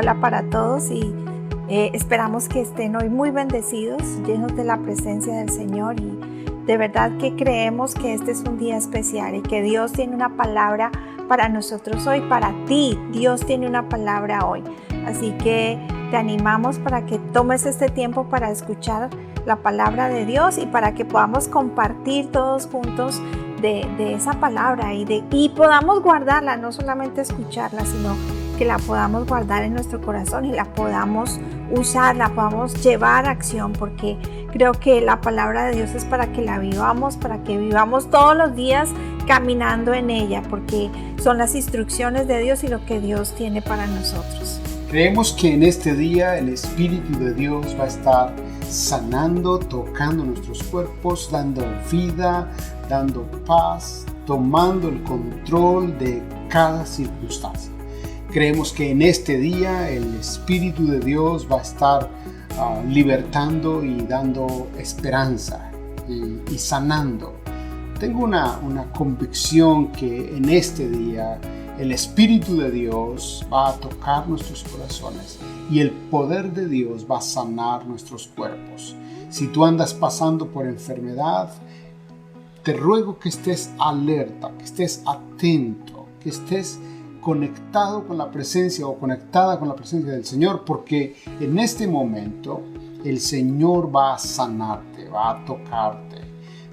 Hola para todos y esperamos que estén hoy muy bendecidos, llenos de la presencia del Señor, y de verdad que creemos que este es un día especial y que Dios tiene una palabra para nosotros hoy, para ti. Dios tiene una palabra hoy. Así que te animamos para que tomes este tiempo para escuchar la palabra de Dios y para que podamos compartir todos juntos de esa palabra y podamos guardarla, no solamente escucharla, sino que la podamos guardar en nuestro corazón y la podamos usar, la podamos llevar a acción, porque creo que la palabra de Dios es para que la vivamos, para que vivamos todos los días caminando en ella, porque son las instrucciones de Dios y lo que Dios tiene para nosotros. Creemos que en este día el Espíritu de Dios va a estar sanando, tocando nuestros cuerpos, dando vida, dando paz, tomando el control de cada circunstancia. Creemos que en este día el Espíritu de Dios va a estar libertando y dando esperanza y sanando. Tengo una convicción que en este día el Espíritu de Dios va a tocar nuestros corazones y el poder de Dios va a sanar nuestros cuerpos. Si tú andas pasando por enfermedad, te ruego que estés alerta, que estés atento, que estés conectado con la presencia o conectada con la presencia del Señor, porque en este momento el Señor va a sanarte, va a tocarte,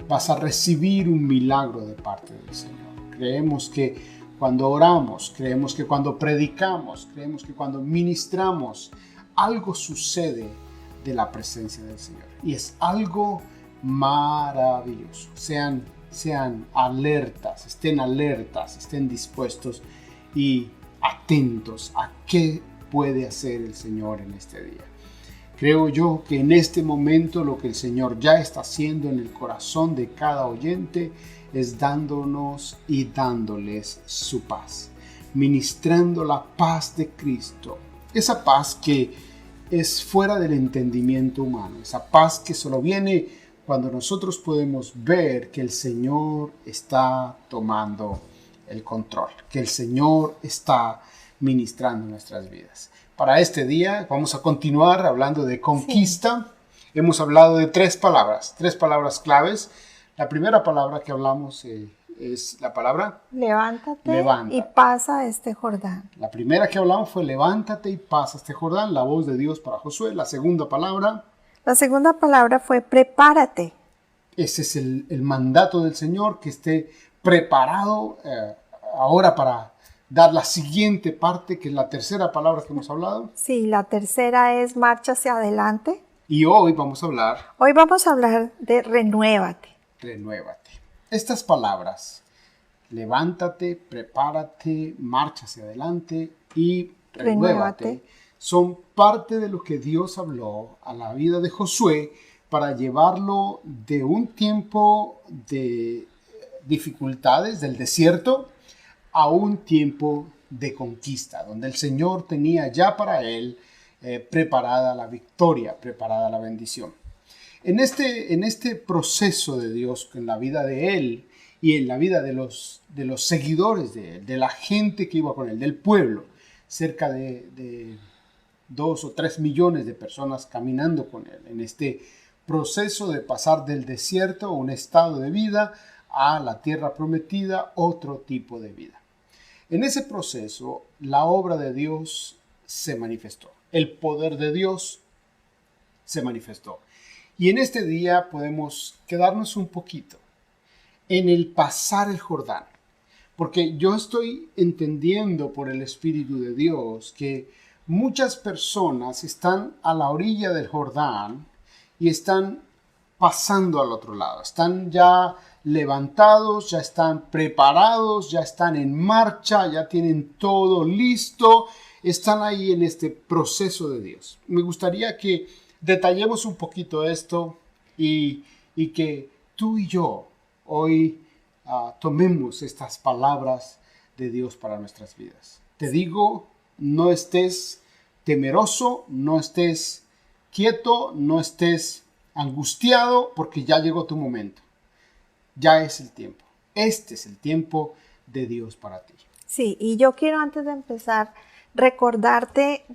vas a recibir un milagro de parte del Señor. Creemos que cuando oramos, creemos que cuando predicamos, creemos que cuando ministramos, algo sucede de la presencia del Señor y es algo maravilloso. Sean alertas, estén dispuestos y atentos a qué puede hacer el Señor en este día. Creo yo que en este momento lo que el Señor ya está haciendo en el corazón de cada oyente es dándonos y dándoles su paz, ministrando la paz de Cristo, esa paz que es fuera del entendimiento humano, esa paz que solo viene cuando nosotros podemos ver que el Señor está tomando el control, que el Señor está ministrando nuestras vidas. Para este día vamos a continuar hablando de conquista. Sí. Hemos hablado de tres palabras claves. La primera palabra que hablamos es la palabra levántate y pasa este Jordán. La primera que hablamos fue levántate y pasa este Jordán, la voz de Dios para Josué. La segunda palabra fue prepárate. Ese es el mandato del Señor, que esté preparado ahora para dar la siguiente parte, que es la tercera palabra que hemos hablado. Sí, la tercera es marcha hacia adelante. Y hoy vamos a hablar de renuévate. Renuévate. Estas palabras, levántate, prepárate, marcha hacia adelante y renuévate, son parte de lo que Dios habló a la vida de Josué para llevarlo de un tiempo de dificultades del desierto a un tiempo de conquista, donde el Señor tenía ya para él preparada la victoria, preparada la bendición. En este proceso de Dios, en la vida de él y en la vida de los seguidores de él, de la gente que iba con él, del pueblo, cerca de 2 o 3 millones de personas caminando con él, en este proceso de pasar del desierto, un estado de vida, a la tierra prometida, otro tipo de vida. En ese proceso, la obra de Dios se manifestó, el poder de Dios se manifestó. Y en este día podemos quedarnos un poquito en el pasar el Jordán, porque yo estoy entendiendo por el Espíritu de Dios que muchas personas están a la orilla del Jordán y están pasando al otro lado, están ya levantados, ya están preparados, ya están en marcha, ya tienen todo listo, están ahí en este proceso de Dios. Me gustaría que detallemos un poquito esto y que tú y yo hoy tomemos estas palabras de Dios para nuestras vidas. Te digo, no estés temeroso, no estés quieto, no estés angustiado, porque ya llegó tu momento. Ya es el tiempo. Este es el tiempo de Dios para ti. Sí, y yo quiero, antes de empezar, recordarte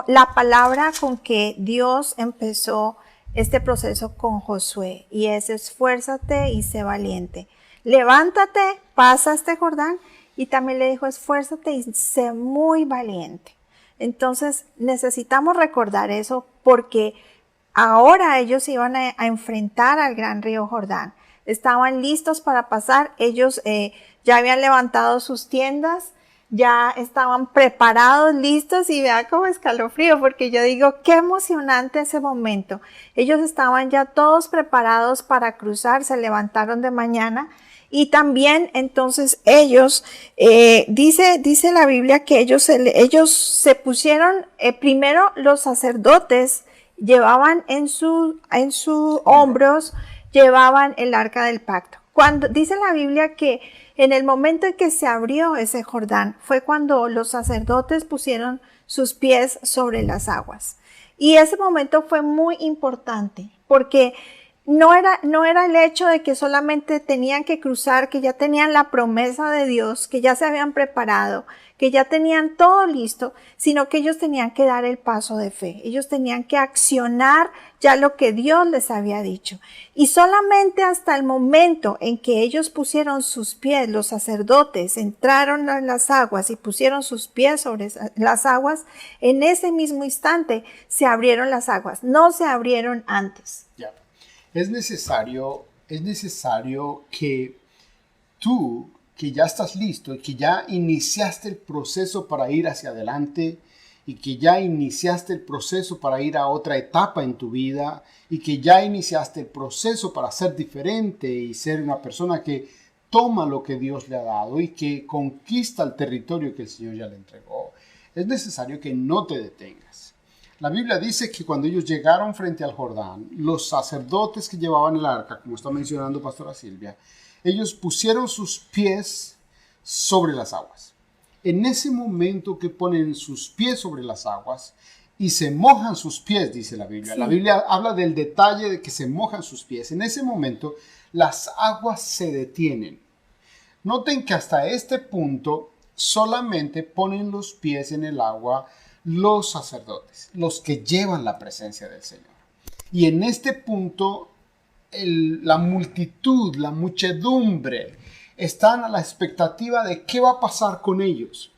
la palabra con que Dios empezó este proceso con Josué, y es: esfuérzate y sé valiente. Levántate, pasa este Jordán, y también le dijo: esfuérzate y sé muy valiente. Entonces necesitamos recordar eso, porque ahora ellos iban a enfrentar al gran río Jordán. Estaban listos para pasar. Ellos ya habían levantado sus tiendas, ya estaban preparados, listos, y vea como escalofrío, porque yo digo, qué emocionante ese momento. Ellos estaban ya todos preparados para cruzar, se levantaron de mañana, y también entonces ellos, dice la Biblia que ellos se pusieron, primero los sacerdotes llevaban en sus hombros, llevaban el arca del pacto. Cuando dice la Biblia que en el momento en que se abrió ese Jordán, fue cuando los sacerdotes pusieron sus pies sobre las aguas. Y ese momento fue muy importante, porque no era el hecho de que solamente tenían que cruzar, que ya tenían la promesa de Dios, que ya se habían preparado, que ya tenían todo listo, sino que ellos tenían que dar el paso de fe. Ellos tenían que accionar ya lo que Dios les había dicho. Y solamente hasta el momento en que ellos pusieron sus pies, los sacerdotes entraron a las aguas y pusieron sus pies sobre las aguas, en ese mismo instante se abrieron las aguas, no se abrieron antes. Ya. Es necesario que tú, que ya estás listo y que ya iniciaste el proceso para ir hacia adelante, y que ya iniciaste el proceso para ir a otra etapa en tu vida, y que ya iniciaste el proceso para ser diferente y ser una persona que toma lo que Dios le ha dado y que conquista el territorio que el Señor ya le entregó. Es necesario que no te detengas. La Biblia dice que cuando ellos llegaron frente al Jordán, los sacerdotes que llevaban el arca, como está mencionando Pastora Silvia, ellos pusieron sus pies sobre las aguas. En ese momento que ponen sus pies sobre las aguas y se mojan sus pies, dice la Biblia. Sí. La Biblia habla del detalle de que se mojan sus pies. En ese momento las aguas se detienen. Noten que hasta este punto solamente ponen los pies en el agua los sacerdotes, los que llevan la presencia del Señor. Y en este punto la multitud, la muchedumbre, están a la expectativa de qué va a pasar con ellos,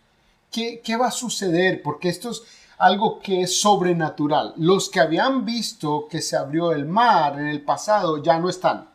qué va a suceder, porque esto es algo que es sobrenatural. Los que habían visto que se abrió el mar en el pasado ya no están.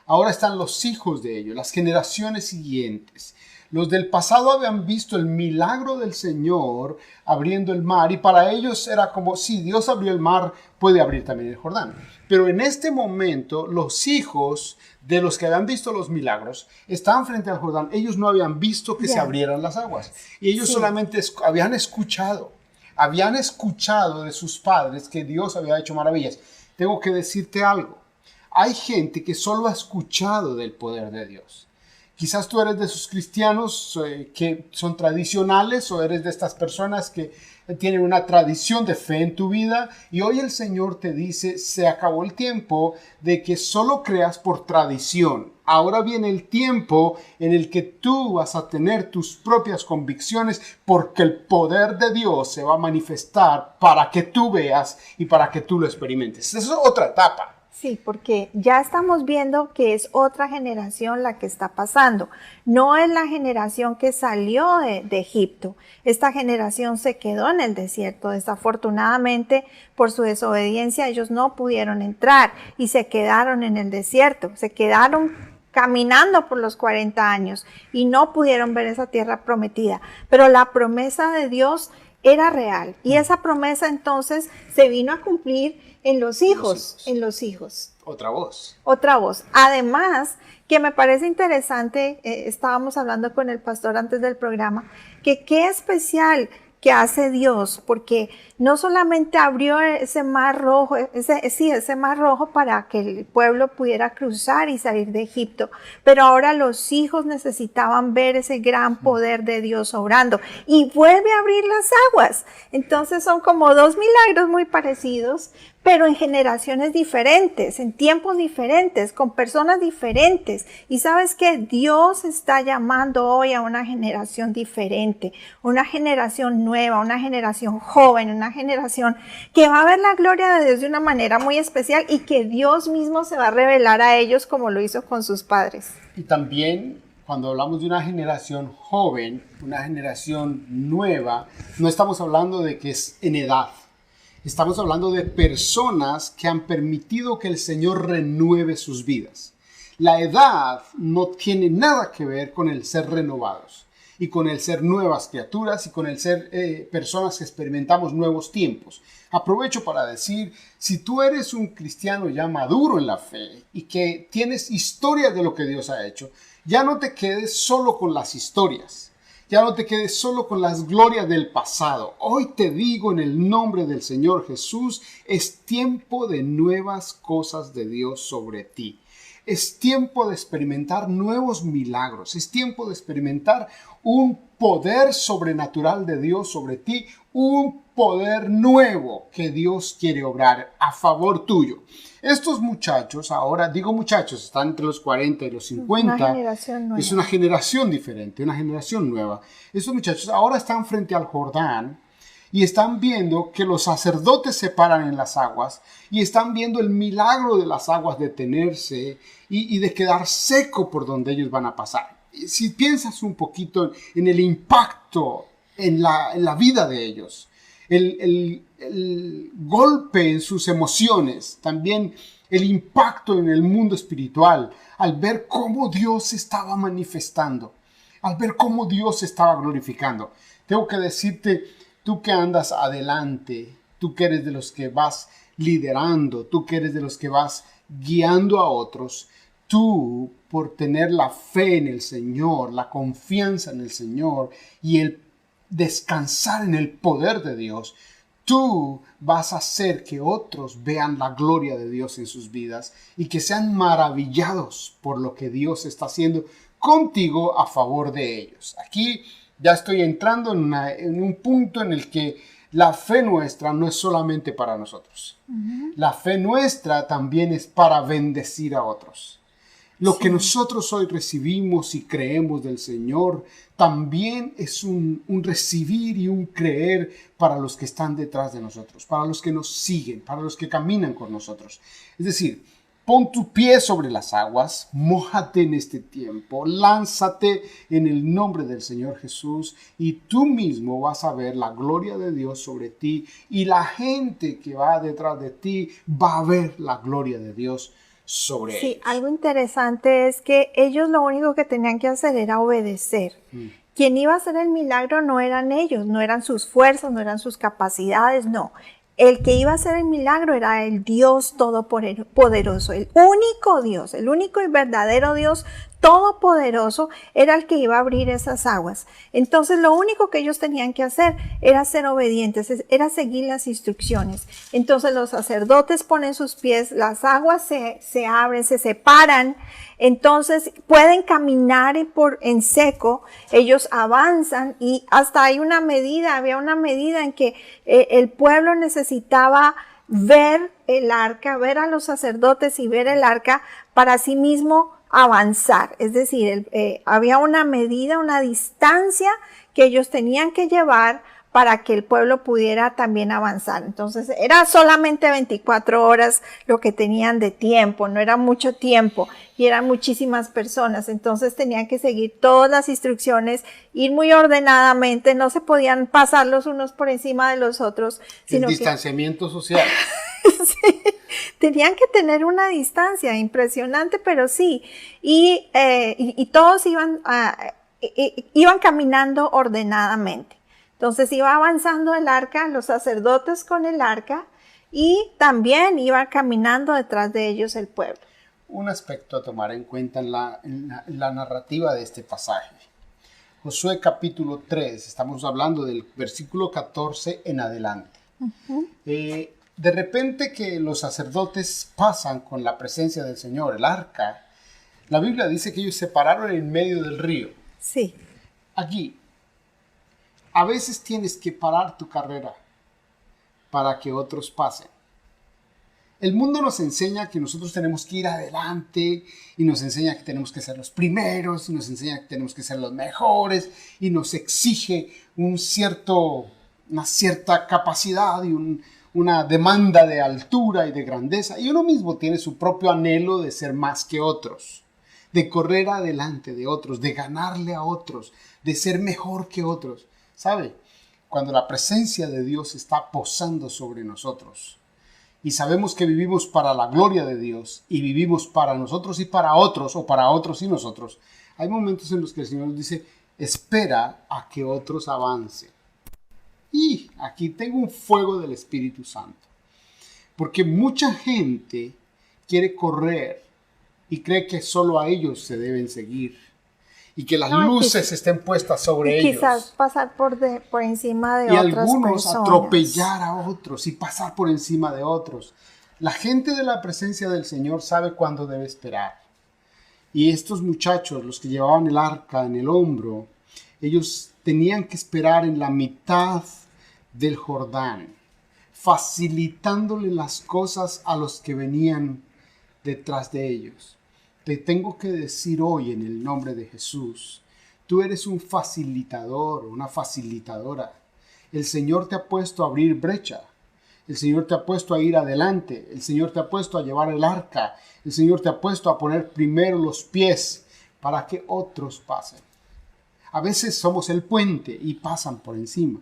Ahora están los hijos de ellos, las generaciones siguientes. Los del pasado habían visto el milagro del Señor abriendo el mar, y para ellos era como, si Dios abrió el mar, puede abrir también el Jordán. Pero en este momento, los hijos de los que habían visto los milagros estaban frente al Jordán. Ellos no habían visto que se abrieran las aguas. Y ellos solamente habían escuchado de sus padres que Dios había hecho maravillas. Tengo que decirte algo. Hay gente que solo ha escuchado del poder de Dios. Quizás tú eres de esos cristianos que son tradicionales, o eres de estas personas que tienen una tradición de fe en tu vida, y hoy el Señor te dice: se acabó el tiempo de que solo creas por tradición. Ahora viene el tiempo en el que tú vas a tener tus propias convicciones, porque el poder de Dios se va a manifestar para que tú veas y para que tú lo experimentes. Esa es otra etapa. Sí, porque ya estamos viendo que es otra generación la que está pasando. No es la generación que salió de Egipto. Esta generación se quedó en el desierto. Desafortunadamente, por su desobediencia, ellos no pudieron entrar y se quedaron en el desierto. Se quedaron caminando por los 40 años y no pudieron ver esa tierra prometida. Pero la promesa de Dios era real, y esa promesa entonces se vino a cumplir en los hijos. Otra voz. Además, que me parece interesante, estábamos hablando con el pastor antes del programa, que qué especial que hace Dios, porque no solamente abrió ese mar rojo, ese mar rojo para que el pueblo pudiera cruzar y salir de Egipto, pero ahora los hijos necesitaban ver ese gran poder de Dios obrando, y vuelve a abrir las aguas. Entonces son como dos milagros muy parecidos, pero en generaciones diferentes, en tiempos diferentes, con personas diferentes. Y sabes que Dios está llamando hoy a una generación diferente, una generación nueva, una generación joven, una generación que va a ver la gloria de Dios de una manera muy especial y que Dios mismo se va a revelar a ellos como lo hizo con sus padres. Y también cuando hablamos de una generación joven, una generación nueva, no estamos hablando de que es en edad. Estamos hablando de personas que han permitido que el Señor renueve sus vidas. La edad no tiene nada que ver con el ser renovados y con el ser nuevas criaturas y con el ser personas que experimentamos nuevos tiempos. Aprovecho para decir, si tú eres un cristiano ya maduro en la fe y que tienes historias de lo que Dios ha hecho, ya no te quedes solo con las historias. Ya no te quedes solo con las glorias del pasado. Hoy te digo en el nombre del Señor Jesús, es tiempo de nuevas cosas de Dios sobre ti. Es tiempo de experimentar nuevos milagros. Es tiempo de experimentar un poder sobrenatural de Dios sobre ti. Un poder nuevo que Dios quiere obrar a favor tuyo. Estos muchachos, ahora digo muchachos, están entre los 40 y los 50. Una generación nueva. Es una generación diferente, una generación nueva. Estos muchachos ahora están frente al Jordán y están viendo que los sacerdotes se paran en las aguas y están viendo el milagro de las aguas detenerse y de quedar seco por donde ellos van a pasar. Si piensas un poquito en el impacto en la vida de ellos, el golpe en sus emociones, también el impacto en el mundo espiritual, al ver cómo Dios se estaba manifestando, al ver cómo Dios se estaba glorificando. Tengo que decirte, tú que andas adelante, tú que eres de los que vas liderando, tú que eres de los que vas guiando a otros, tú por tener la fe en el Señor, la confianza en el Señor y el descansar en el poder de Dios, tú vas a hacer que otros vean la gloria de Dios en sus vidas y que sean maravillados por lo que Dios está haciendo contigo a favor de ellos. Aquí ya estoy entrando en un punto en el que la fe nuestra no es solamente para nosotros. La fe nuestra también es para bendecir a otros. Lo que nosotros hoy recibimos y creemos del Señor también es un recibir y un creer para los que están detrás de nosotros, para los que nos siguen, para los que caminan con nosotros. Es decir, pon tu pie sobre las aguas, mójate en este tiempo, lánzate en el nombre del Señor Jesús y tú mismo vas a ver la gloria de Dios sobre ti y la gente que va detrás de ti va a ver la gloria de Dios sobre ellos. Sí, algo interesante es que ellos lo único que tenían que hacer era obedecer. Quien iba a hacer el milagro no eran ellos, no eran sus fuerzas, no eran sus capacidades, no. El que iba a hacer el milagro era el Dios todopoderoso, el único Dios, el único y verdadero Dios todopoderoso era el que iba a abrir esas aguas. Entonces lo único que ellos tenían que hacer era ser obedientes, era seguir las instrucciones. Entonces los sacerdotes ponen sus pies, las aguas se abren, se separan, entonces pueden caminar en seco, ellos avanzan y hasta había una medida en que el pueblo necesitaba ver el arca, ver a los sacerdotes y ver el arca para sí mismo avanzar. Es decir, había una medida, una distancia que ellos tenían que llevar para que el pueblo pudiera también avanzar. Entonces era solamente 24 horas lo que tenían de tiempo, no era mucho tiempo y eran muchísimas personas, entonces tenían que seguir todas las instrucciones, ir muy ordenadamente, no se podían pasar los unos por encima de los otros. El distanciamiento social. Sí, tenían que tener una distancia impresionante, pero sí, y todos iban caminando ordenadamente. Entonces iba avanzando el arca, los sacerdotes con el arca, y también iba caminando detrás de ellos el pueblo. Un aspecto a tomar en cuenta en la narrativa de este pasaje. Josué capítulo 3, estamos hablando del versículo 14 en adelante. De repente que los sacerdotes pasan con la presencia del Señor, el arca, la Biblia dice que ellos se pararon en medio del río. Sí. Aquí, a veces tienes que parar tu carrera para que otros pasen. El mundo nos enseña que nosotros tenemos que ir adelante y nos enseña que tenemos que ser los primeros y nos enseña que tenemos que ser los mejores y nos exige una cierta capacidad y una demanda de altura y de grandeza. Y uno mismo tiene su propio anhelo de ser más que otros, de correr adelante de otros, de ganarle a otros, de ser mejor que otros. ¿Sabe? Cuando la presencia de Dios está posando sobre nosotros, y sabemos que vivimos para la gloria de Dios y vivimos para nosotros y para otros o para otros y nosotros, hay momentos en los que el Señor nos dice, espera a que otros avancen. Y aquí tengo un fuego del Espíritu Santo, porque mucha gente quiere correr y cree que solo a ellos se deben seguir y que las luces estén puestas sobre ellos. Quizás pasar por encima de y otras algunos personas. Atropellar a otros y pasar por encima de otros. La gente de la presencia del Señor sabe cuándo debe esperar. Y estos muchachos, los que llevaban el arca en el hombro, ellos tenían que esperar en la mitad del Jordán, facilitándole las cosas a los que venían detrás de ellos. Te tengo que decir hoy en el nombre de Jesús, tú eres un facilitador, una facilitadora. El Señor te ha puesto a abrir brecha. El Señor te ha puesto a ir adelante. El Señor te ha puesto a llevar el arca. El Señor te ha puesto a poner primero los pies para que otros pasen. A veces somos el puente y pasan por encima.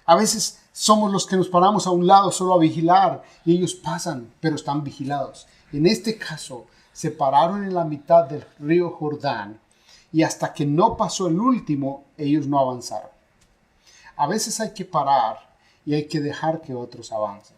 A veces somos los que nos paramos a un lado solo a vigilar y ellos pasan, pero están vigilados. En este caso, se pararon en la mitad del río Jordán y hasta que no pasó el último, ellos no avanzaron. A veces hay que parar y hay que dejar que otros avancen.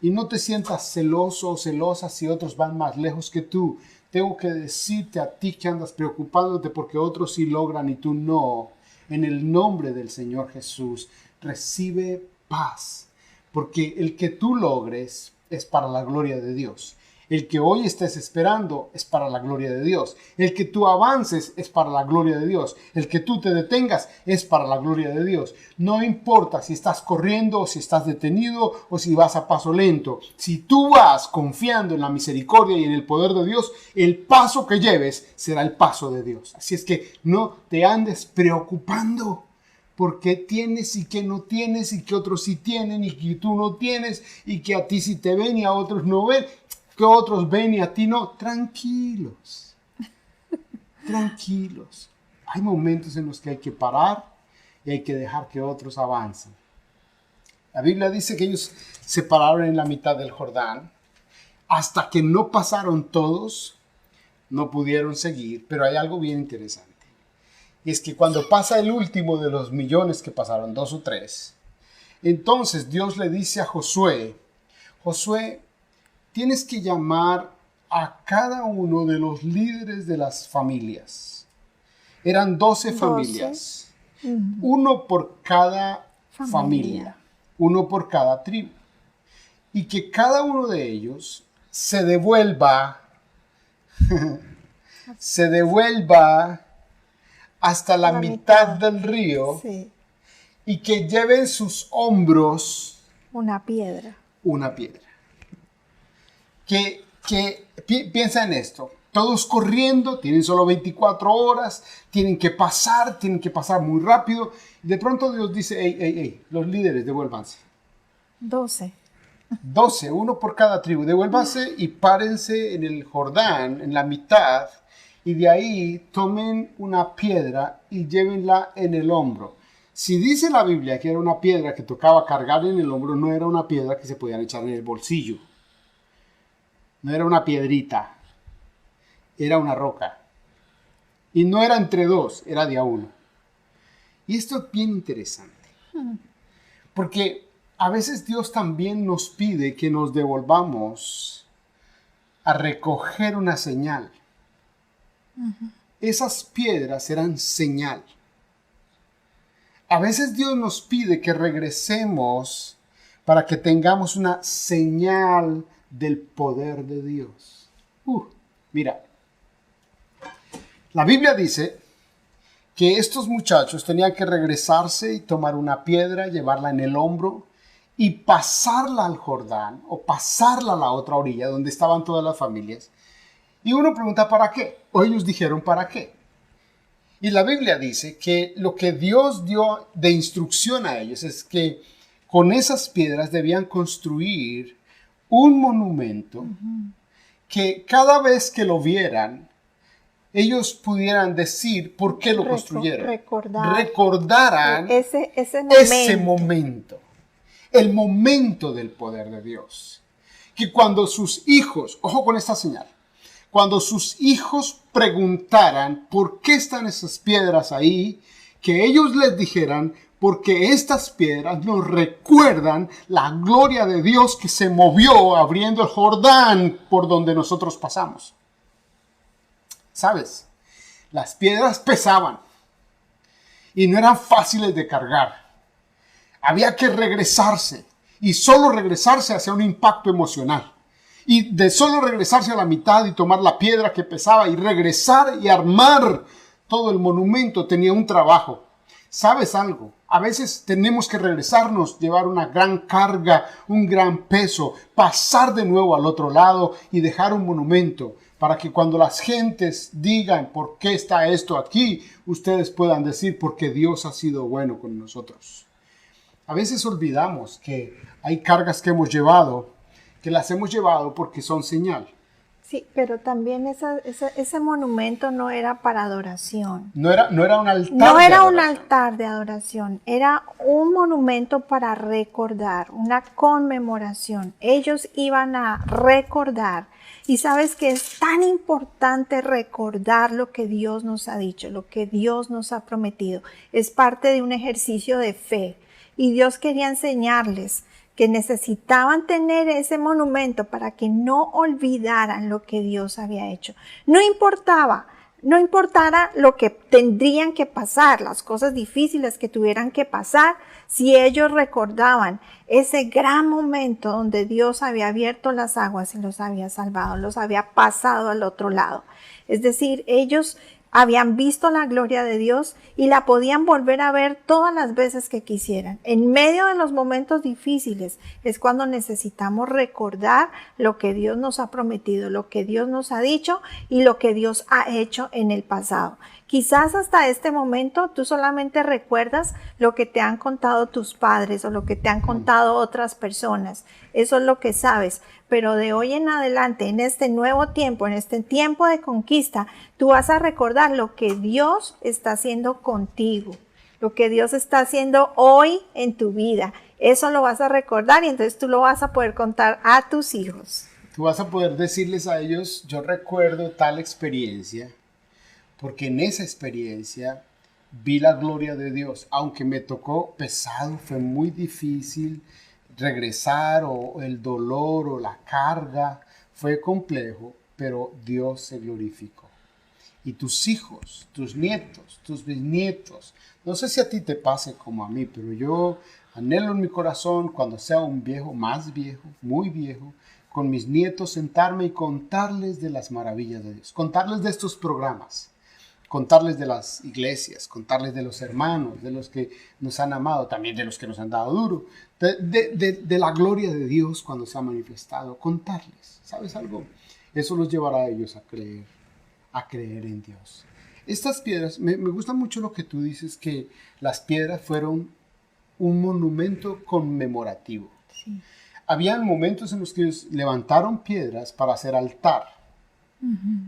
Y no te sientas celoso o celosa si otros van más lejos que tú. Tengo que decirte a ti que andas preocupándote porque otros sí logran y tú no. En el nombre del Señor Jesús, recibe paz. Porque el que tú logres es para la gloria de Dios. El que hoy estés esperando es para la gloria de Dios. El que tú avances es para la gloria de Dios. El que tú te detengas es para la gloria de Dios. No importa si estás corriendo o si estás detenido o si vas a paso lento. Si tú vas confiando en la misericordia y en el poder de Dios, el paso que lleves será el paso de Dios. Así es que no te andes preocupando por qué tienes y qué no tienes y que otros sí tienen y que tú no tienes y que a ti sí te ven y a otros no ven. Que otros ven y a ti no. Tranquilos. Tranquilos. Hay momentos en los que hay que parar y hay que dejar que otros avancen. La Biblia dice que ellos se pararon en la mitad del Jordán. Hasta que no pasaron todos, no pudieron seguir. Pero hay algo bien interesante. Y es que cuando pasa el último de los millones que pasaron, 2 o 3, entonces Dios le dice a Josué, Josué, tienes que llamar a cada uno de los líderes de las familias. Eran 12 familias. Uno por cada familia. Uno por cada tribu. Y que cada uno de ellos se devuelva hasta la mitad del río. Sí. Y que lleven sus hombros una piedra. Piensa en esto. Todos corriendo, tienen solo 24 horas, tienen que pasar muy rápido. Y de pronto Dios dice, hey, los líderes, devuélvanse. 12, uno por cada tribu. Devuélvanse y párense en el Jordán, en la mitad. Y de ahí tomen una piedra y llévenla en el hombro. Si dice la Biblia que era una piedra que tocaba cargar en el hombro, no era una piedra que se podían echar en el bolsillo. No era una piedrita, era una roca. Y no era entre dos, era de a uno. Y esto es bien interesante. Porque a veces Dios también nos pide que nos devolvamos a recoger una señal. Esas piedras eran señal. A veces Dios nos pide que regresemos para que tengamos una señal del poder de Dios. Mira, la Biblia dice que estos muchachos tenían que regresarse y tomar una piedra, llevarla en el hombro y pasarla al Jordán o pasarla a la otra orilla donde estaban todas las familias. Y uno pregunta, ¿para qué? O ellos dijeron, ¿para qué? Y la Biblia dice que lo que Dios dio de instrucción a ellos es que con esas piedras debían construir un monumento que cada vez que lo vieran, ellos pudieran decir por qué lo construyeron. Recordaran ese momento. El momento del poder de Dios. Que cuando sus hijos, ojo con esta señal, cuando sus hijos preguntaran por qué están esas piedras ahí, que ellos les dijeran, porque estas piedras nos recuerdan la gloria de Dios que se movió abriendo el Jordán por donde nosotros pasamos. ¿Sabes? Las piedras pesaban y no eran fáciles de cargar. Había que regresarse y solo regresarse hacia un impacto emocional. Y de solo regresarse a la mitad y tomar la piedra que pesaba y regresar y armar todo el monumento tenía un trabajo. ¿Sabes algo? A veces tenemos que regresarnos, llevar una gran carga, un gran peso, pasar de nuevo al otro lado y dejar un monumento para que cuando las gentes digan por qué está esto aquí, ustedes puedan decir porque Dios ha sido bueno con nosotros. A veces olvidamos que hay cargas que hemos llevado, que las hemos llevado porque son señal. Sí, pero también ese monumento no era para adoración. No era un altar. No era un altar de adoración, era un monumento para recordar, una conmemoración. Ellos iban a recordar. Y sabes que es tan importante recordar lo que Dios nos ha dicho, lo que Dios nos ha prometido. Es parte de un ejercicio de fe. Y Dios quería enseñarles que necesitaban tener ese monumento para que no olvidaran lo que Dios había hecho. No importara lo que tendrían que pasar, las cosas difíciles que tuvieran que pasar, si ellos recordaban ese gran momento donde Dios había abierto las aguas y los había salvado, los había pasado al otro lado. Es decir, ellos habían visto la gloria de Dios y la podían volver a ver todas las veces que quisieran. En medio de los momentos difíciles es cuando necesitamos recordar lo que Dios nos ha prometido, lo que Dios nos ha dicho y lo que Dios ha hecho en el pasado. Quizás hasta este momento tú solamente recuerdas lo que te han contado tus padres o lo que te han contado otras personas. Eso es lo que sabes. Pero de hoy en adelante, en este nuevo tiempo, en este tiempo de conquista, tú vas a recordar lo que Dios está haciendo contigo, lo que Dios está haciendo hoy en tu vida. Eso lo vas a recordar y entonces tú lo vas a poder contar a tus hijos. Tú vas a poder decirles a ellos, yo recuerdo tal experiencia, porque en esa experiencia vi la gloria de Dios, aunque me tocó pesado, fue muy difícil regresar o el dolor o la carga, fue complejo, pero Dios se glorificó. Y tus hijos, tus nietos, tus bisnietos, no sé si a ti te pase como a mí, pero yo anhelo en mi corazón cuando sea un viejo, más viejo, muy viejo, con mis nietos sentarme y contarles de las maravillas de Dios, contarles de estos programas, contarles de las iglesias, contarles de los hermanos, de los que nos han amado, también de los que nos han dado duro, de la gloria de Dios cuando se ha manifestado, contarles. ¿Sabes algo? Eso los llevará a ellos a creer en Dios. Estas piedras, me gusta mucho lo que tú dices, que las piedras fueron un monumento conmemorativo. Sí. Habían momentos en los que ellos levantaron piedras para hacer altar,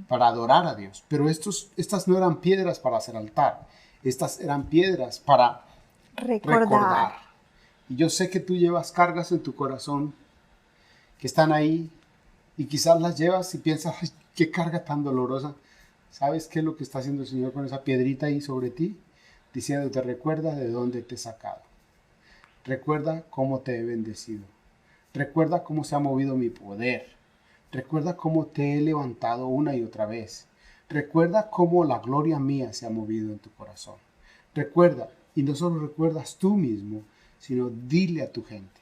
para adorar a Dios. Pero estas no eran piedras para hacer altar. Estas eran piedras para recordar. Y yo sé que tú llevas cargas en tu corazón que están ahí y quizás las llevas y piensas, ay, qué carga tan dolorosa. ¿Sabes qué es lo que está haciendo el Señor con esa piedrita ahí sobre ti? Diciéndote, recuerda de dónde te he sacado. Recuerda cómo te he bendecido. Recuerda cómo se ha movido mi poder. Recuerda cómo te he levantado una y otra vez. Recuerda cómo la gloria mía se ha movido en tu corazón. Recuerda, y no solo recuerdas tú mismo, sino dile a tu gente.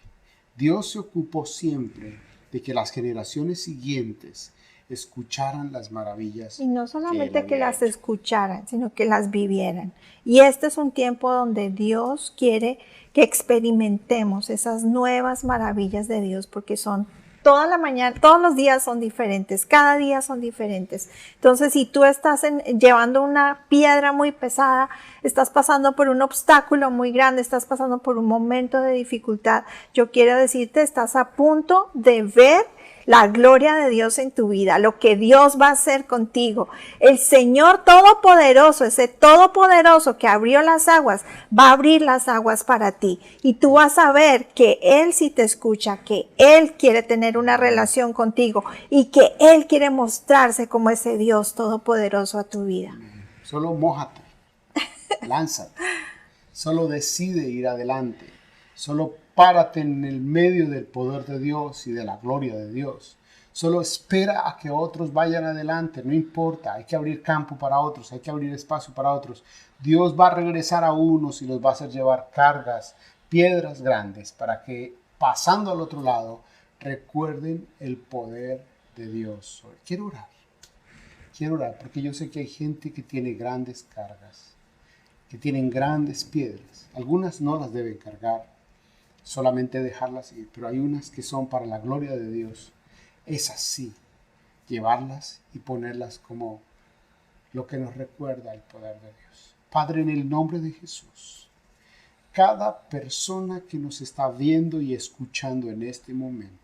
Dios se ocupó siempre de que las generaciones siguientes escucharan las maravillas. Y no solamente Él que había las hecho. escucharan, sino que las vivieran. Y este es un tiempo donde Dios quiere que experimentemos esas nuevas maravillas de Dios, porque son toda la mañana, todos los días son diferentes, cada día son diferentes. Entonces, si tú estás llevando una piedra muy pesada, estás pasando por un obstáculo muy grande, estás pasando por un momento de dificultad, yo quiero decirte, estás a punto de ver la gloria de Dios en tu vida, lo que Dios va a hacer contigo. El Señor Todopoderoso, ese Todopoderoso que abrió las aguas, va a abrir las aguas para ti. Y tú vas a ver que Él sí te escucha, que Él quiere tener una relación contigo y que Él quiere mostrarse como ese Dios Todopoderoso a tu vida. Solo mójate, lánzate, solo decide ir adelante, solo párate en el medio del poder de Dios y de la gloria de Dios. Solo espera a que otros vayan adelante, no importa, hay que abrir campo para otros, hay que abrir espacio para otros. Dios va a regresar a unos y los va a hacer llevar cargas, piedras grandes, para que pasando al otro lado recuerden el poder de Dios. Quiero orar, porque yo sé que hay gente que tiene grandes cargas, que tienen grandes piedras. Algunas no las deben cargar, solamente dejarlas ir, pero hay unas que son para la gloria de Dios. Es así, llevarlas y ponerlas como lo que nos recuerda el poder de Dios. Padre, en el nombre de Jesús, cada persona que nos está viendo y escuchando en este momento,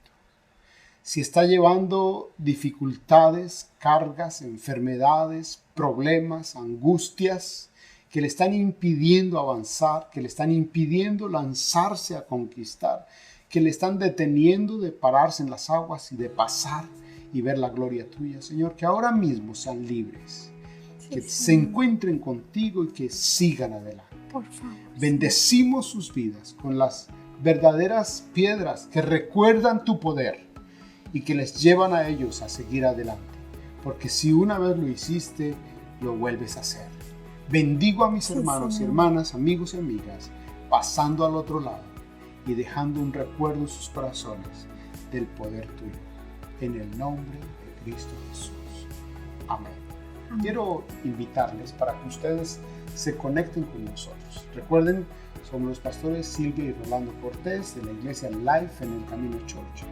si está llevando dificultades, cargas, enfermedades, problemas, angustias, que le están impidiendo avanzar, que le están impidiendo lanzarse a conquistar, que le están deteniendo de pararse en las aguas y de pasar y ver la gloria tuya, Señor, que ahora mismo sean libres, que se encuentren contigo y que sigan adelante. Por favor. Bendecimos sus vidas con las verdaderas piedras que recuerdan tu poder y que les llevan a ellos a seguir adelante, porque si una vez lo hiciste, lo vuelves a hacer. Bendigo a mis hermanos y hermanas, amigos y amigas, pasando al otro lado y dejando un recuerdo en sus corazones del poder tuyo. En el nombre de Cristo Jesús. Amén. Quiero invitarles para que ustedes se conecten con nosotros. Recuerden, somos los pastores Silvia y Rolando Cortés de la iglesia Life en el Camino Church.